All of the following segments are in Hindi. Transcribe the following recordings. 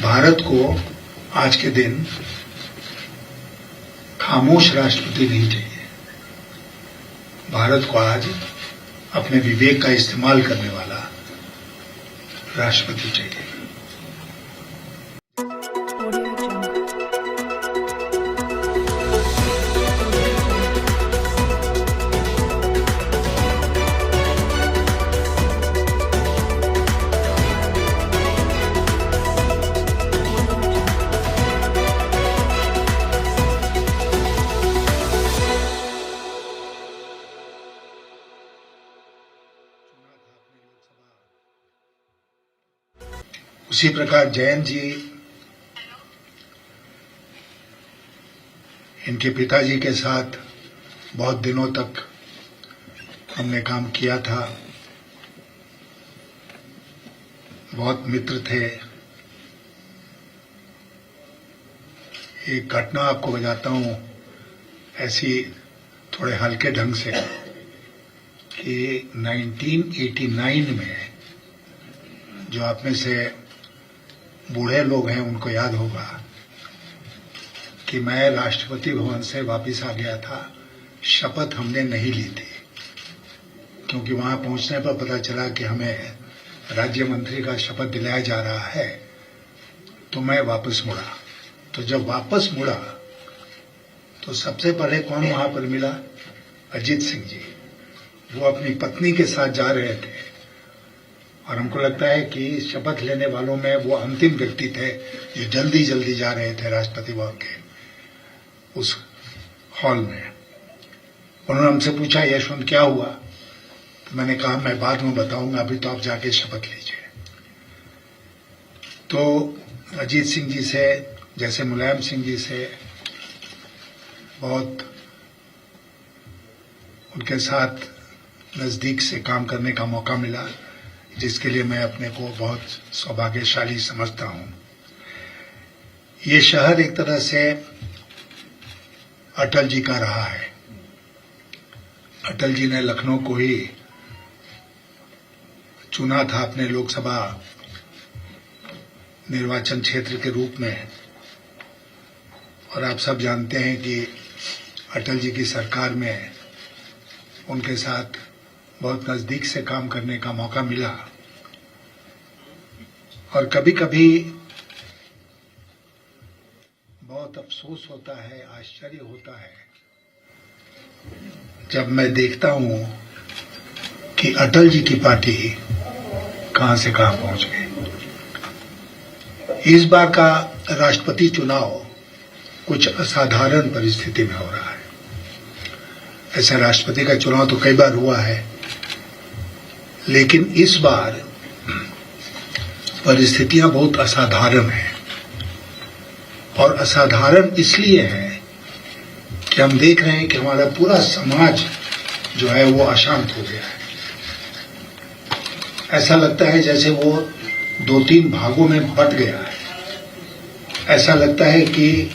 भारत को आज के दिन खामोश राष्ट्रपति नहीं चाहिए। भारत को आज अपने विवेक का इस्तेमाल करने वाला राष्ट्रपति चाहिए। उसी प्रकार जयंत जी, इनके पिताजी के साथ बहुत दिनों तक हमने काम किया था, बहुत मित्र थे। एक घटना आपको बताता हूं ऐसी थोड़े हल्के ढंग से कि 1989 में, जो आप में से बूढ़े लोग हैं उनको याद होगा कि मैं राष्ट्रपति भवन से वापस आ गया था। शपथ हमने नहीं ली थी क्योंकि वहां पहुंचने पर पता चला कि हमें राज्य मंत्री का शपथ दिलाया जा रहा है, तो मैं वापस मुड़ा। तो जब वापस मुड़ा तो सबसे पहले कौन वहां पर मिला? अजीत सिंह जी। वो अपनी पत्नी के साथ जा रहे थे और हमको लगता है कि शपथ लेने वालों में वो अंतिम व्यक्ति थे जो जल्दी जल्दी जा रहे थे राष्ट्रपति भवन के उस हॉल में। उन्होंने हमसे पूछा, यशवंत क्या हुआ? तो मैंने कहा मैं बाद में बताऊंगा, अभी तो आप जाके शपथ लीजिए। तो अजीत सिंह जी से, जैसे मुलायम सिंह जी से, बहुत उनके साथ नजदीक से काम करने का मौका मिला, जिसके लिए मैं अपने को बहुत सौभाग्यशाली समझता हूं। ये शहर एक तरह से अटल जी का रहा है। अटल जी ने लखनऊ को ही चुना था अपने लोकसभा निर्वाचन क्षेत्र के रूप में, और आप सब जानते हैं कि अटल जी की सरकार में उनके साथ बहुत नजदीक से काम करने का मौका मिला। और कभी कभी बहुत अफसोस होता है, आश्चर्य होता है जब मैं देखता हूं कि अटल जी की पार्टी कहां से कहां पहुंच गई। इस बार का राष्ट्रपति चुनाव कुछ असाधारण परिस्थिति में हो रहा है। ऐसा राष्ट्रपति का चुनाव तो कई बार हुआ है, लेकिन इस बार परिस्थितियां बहुत असाधारण हैं। और असाधारण इसलिए है कि हम देख रहे हैं कि हमारा पूरा समाज जो है वो अशांत हो गया है। ऐसा लगता है जैसे वो 2-3 भागों में बंट गया है। ऐसा लगता है कि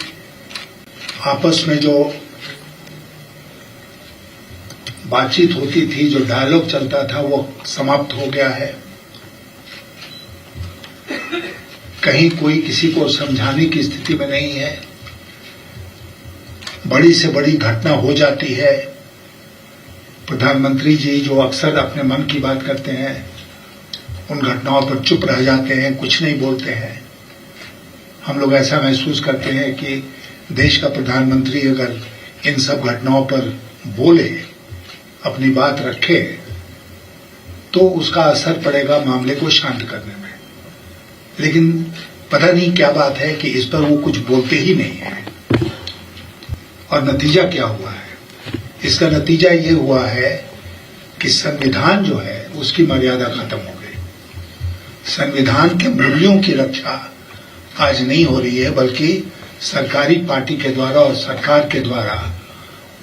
आपस में जो बातचीत होती थी, जो डायलॉग चलता था, वो समाप्त हो गया है। कहीं कोई किसी को समझाने की स्थिति में नहीं है। बड़ी से बड़ी घटना हो जाती है, प्रधानमंत्री जी जो अक्सर अपने मन की बात करते हैं, उन घटनाओं पर चुप रह जाते हैं, कुछ नहीं बोलते हैं। हम लोग ऐसा महसूस करते हैं कि देश का प्रधानमंत्री अगर इन सब घटनाओं पर बोले, अपनी बात रखे, तो उसका असर पड़ेगा मामले को शांत करने में। लेकिन पता नहीं क्या बात है कि इस पर वो कुछ बोलते ही नहीं है। और नतीजा क्या हुआ है? इसका नतीजा ये हुआ है कि संविधान जो है उसकी मर्यादा खत्म हो गई। संविधान के मूल्यों की रक्षा आज नहीं हो रही है, बल्कि सरकारी पार्टी के द्वारा और सरकार के द्वारा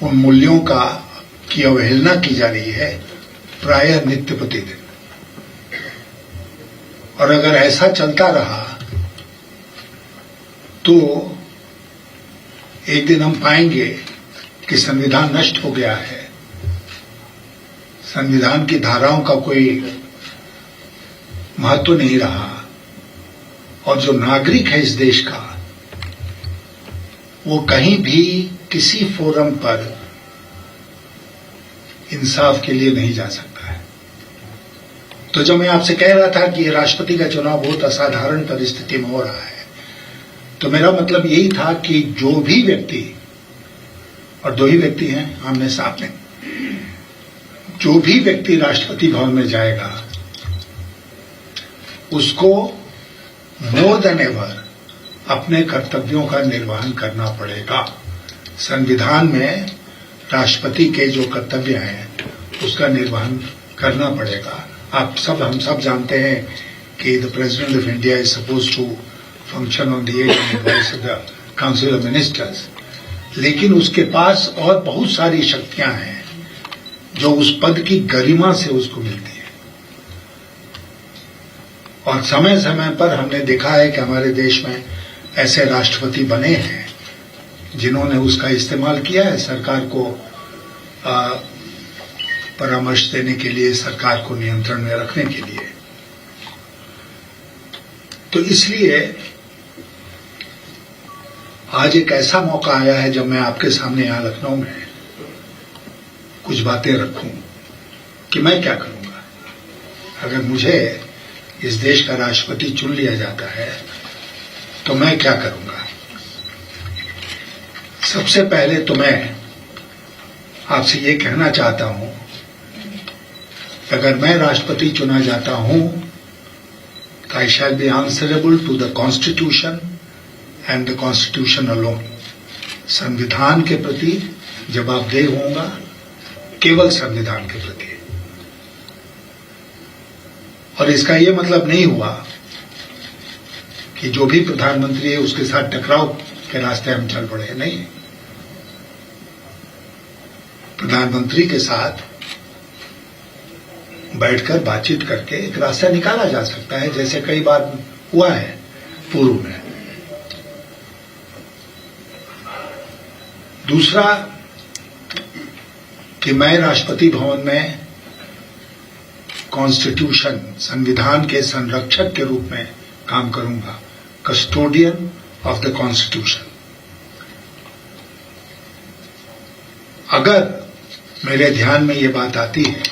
उन मूल्यों की अवहेलना की जा रही है, प्रायः नित्य प्रतिदिन। और अगर ऐसा चलता रहा तो एक दिन हम पाएंगे कि संविधान नष्ट हो गया है, संविधान की धाराओं का कोई महत्व नहीं रहा, और जो नागरिक है इस देश का, वो कहीं भी किसी फोरम पर इंसाफ के लिए नहीं जा सकता है। तो जब मैं आपसे कह रहा था कि राष्ट्रपति का चुनाव बहुत असाधारण परिस्थिति में हो रहा है, तो मेरा मतलब यही था कि जो भी व्यक्ति, और दो ही व्यक्ति हैं आमने सामने, जो भी व्यक्ति राष्ट्रपति भवन में जाएगा उसको मोर देन एवर अपने कर्तव्यों का निर्वहन करना पड़ेगा। संविधान में राष्ट्रपति के जो कर्तव्य हैं उसका निर्वहन करना पड़ेगा। हम सब जानते हैं कि the president of India is suppose to function on the aid and advice of the council of ministers, लेकिन उसके पास और बहुत सारी शक्तियां हैं जो उस पद की गरिमा से उसको मिलती है। और समय समय पर हमने देखा है कि हमारे देश में ऐसे राष्ट्रपति बने हैं जिन्होंने उसका इस्तेमाल किया है सरकार को परामर्श देने के लिए, सरकार को नियंत्रण में रखने के लिए। तो इसलिए आज एक ऐसा मौका आया है जब मैं आपके सामने यहां लखनऊ में कुछ बातें रखूं कि मैं क्या करूंगा अगर मुझे इस देश का राष्ट्रपति चुन लिया जाता है, तो मैं क्या करूंगा। सबसे पहले तो मैं आपसे ये कहना चाहता हूं, अगर मैं राष्ट्रपति चुना जाता हूं तो I shall be answerable to the constitution and the constitution alone. संविधान के प्रति जवाबदेह होऊंगा, केवल संविधान के प्रति। और इसका यह मतलब नहीं हुआ कि जो भी प्रधानमंत्री है उसके साथ टकराव के रास्ते हम चल पड़े, नहीं। प्रधानमंत्री के साथ बैठकर बातचीत करके एक रास्ता निकाला जा सकता है, जैसे कई बार हुआ है पूर्व में। दूसरा कि मैं राष्ट्रपति भवन में कॉन्स्टिट्यूशन, संविधान के संरक्षक के रूप में काम करूंगा, कस्टोडियन ऑफ द कॉन्स्टिट्यूशन। अगर मेरे ध्यान में ये बात आती है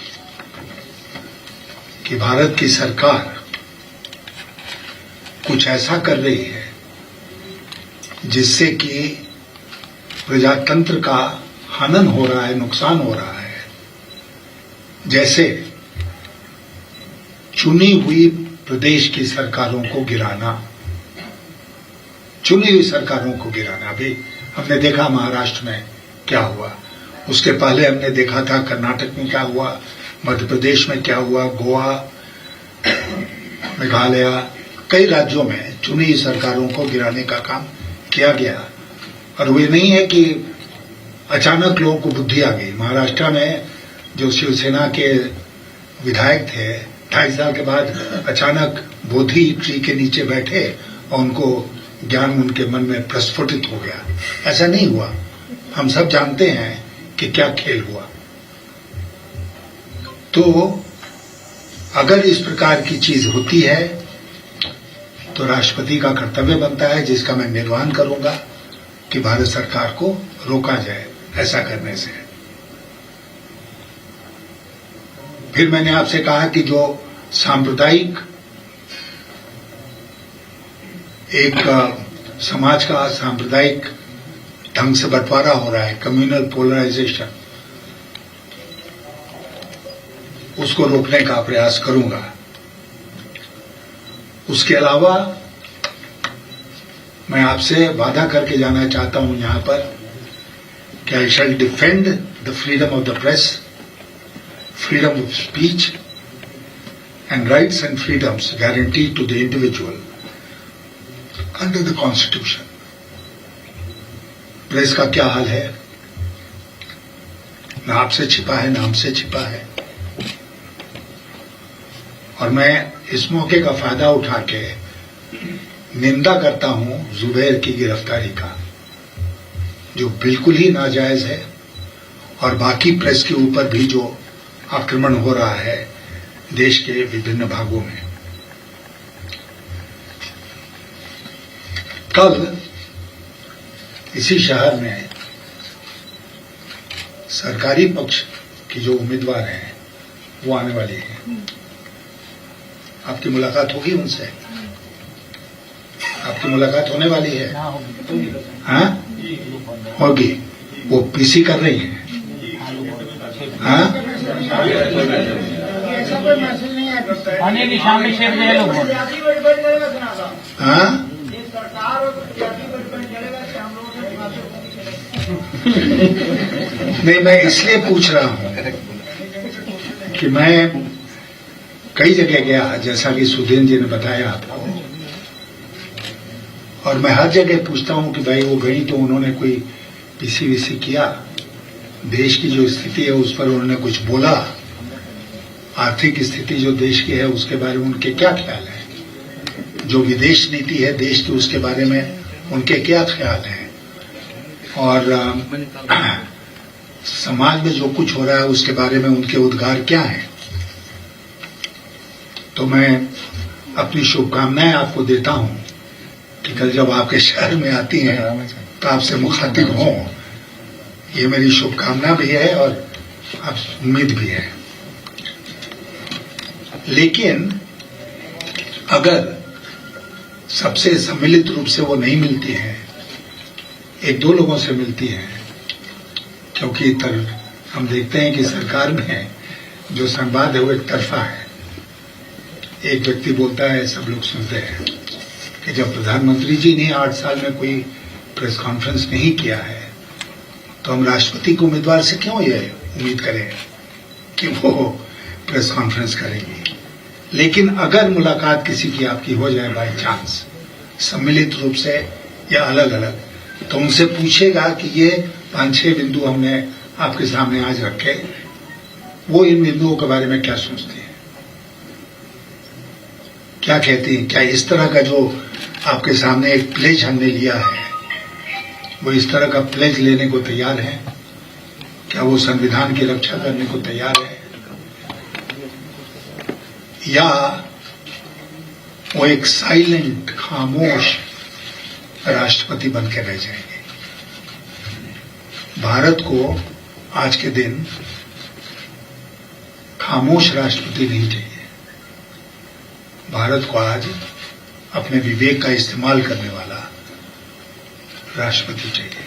कि भारत की सरकार कुछ ऐसा कर रही है जिससे कि प्रजातंत्र का हनन हो रहा है, नुकसान हो रहा है, जैसे चुनी हुई प्रदेश की सरकारों को गिराना, चुनी हुई सरकारों को गिराना। अभी हमने देखा महाराष्ट्र में क्या हुआ, उसके पहले हमने देखा था कर्नाटक में क्या हुआ, मध्य प्रदेश में क्या हुआ, गोवा, मेघालय, कई राज्यों में चुनी हुई सरकारों को गिराने का काम किया गया। और वे नहीं है कि अचानक लोगों को बुद्धि आ गई। महाराष्ट्र में जो शिवसेना के विधायक थे, 2.5 साल के बाद अचानक बोधि ट्री के नीचे बैठे और उनको ज्ञान उनके मन में प्रस्फुटित हो गया। ऐसा नहीं हुआ। हम सब जानते हैं कि क्या खेल हुआ। तो अगर इस प्रकार की चीज होती है तो राष्ट्रपति का कर्तव्य बनता है, जिसका मैं निर्वहन करूंगा, कि भारत सरकार को रोका जाए ऐसा करने से। फिर मैंने आपसे कहा कि जो सांप्रदायिक एक समाज का सांप्रदायिक ढंग से बंटवारा हो रहा है, कम्युनल पोलराइजेशन, उसको रोकने का प्रयास करूंगा। उसके अलावा मैं आपसे वादा करके जाना चाहता हूं यहां पर कि I shall defend the freedom of the press, freedom of speech and rights and freedoms guaranteed to the individual under the constitution. Press का क्या हाल है, ना आपसे छिपा है, ना हमसे छिपा है। और मैं इस मौके का फायदा उठा के निंदा करता हूं जुबैर की गिरफ्तारी का, जो बिल्कुल ही नाजायज है, और बाकी प्रेस के ऊपर भी जो आक्रमण हो रहा है देश के विभिन्न भागों में। कल इसी शहर में सरकारी पक्ष की जो उम्मीदवार हैं वो आने वाली हैं। आपकी मुलाकात होगी उनसे? आपकी मुलाकात होने वाली है? हाँ, होगी। वो पीसी कर रही हैं? हाँ, आने की शाम में 6 बजे लोग हाँ। नहीं, मैं इसलिए पूछ रहा हूं कि मैं कई जगह गया, जैसा कि सुधीर जी ने बताया आपको, और मैं हर जगह पूछता हूं कि भाई वो गई तो उन्होंने कोई पीसी वीसी किया, देश की जो स्थिति है उस पर उन्होंने कुछ बोला, आर्थिक स्थिति जो देश की है उसके बारे में उनके क्या ख्याल है, जो विदेश नीति है देश की उसके बारे में उनके क्या ख्याल है, और समाज में जो कुछ हो रहा है उसके बारे में उनके उद्गार क्या हैं। तो मैं अपनी शुभकामनाएं आपको देता हूं कि कल जब आपके शहर में आती हैं तो आपसे मुखातिब हों, ये मेरी शुभकामना भी है और आप उम्मीद भी है। लेकिन अगर सबसे सम्मिलित रूप से वो नहीं मिलती है, एक दो लोगों से मिलती है, क्योंकि हम देखते हैं कि सरकार में जो संवाद है वो एक तरफा है। एक व्यक्ति बोलता है, सब लोग सुनते हैं कि जब प्रधानमंत्री जी ने 8 साल में कोई प्रेस कॉन्फ्रेंस नहीं किया है तो हम राष्ट्रपति के उम्मीदवार से क्यों ये उम्मीद करें कि वो प्रेस कॉन्फ्रेंस करेंगे। लेकिन अगर मुलाकात किसी की आपकी हो जाए बाय चांस, सम्मिलित रूप से या अलग अलग, तो उनसे पूछेगा कि ये 5-6 बिंदु हमने आपके सामने आज रखे, वो इन बिंदुओं के बारे में क्या सोचती है, क्या कहती है, क्या इस तरह का जो आपके सामने एक प्लेज हमने लिया है वो इस तरह का प्लेज लेने को तैयार है, क्या वो संविधान की रक्षा करने को तैयार है, या वो एक साइलेंट खामोश राष्ट्रपति बन के रह जाएंगे। भारत को आज के दिन खामोश राष्ट्रपति नहीं चाहिए, भारत को आज अपने विवेक का इस्तेमाल करने वाला राष्ट्रपति चाहिए।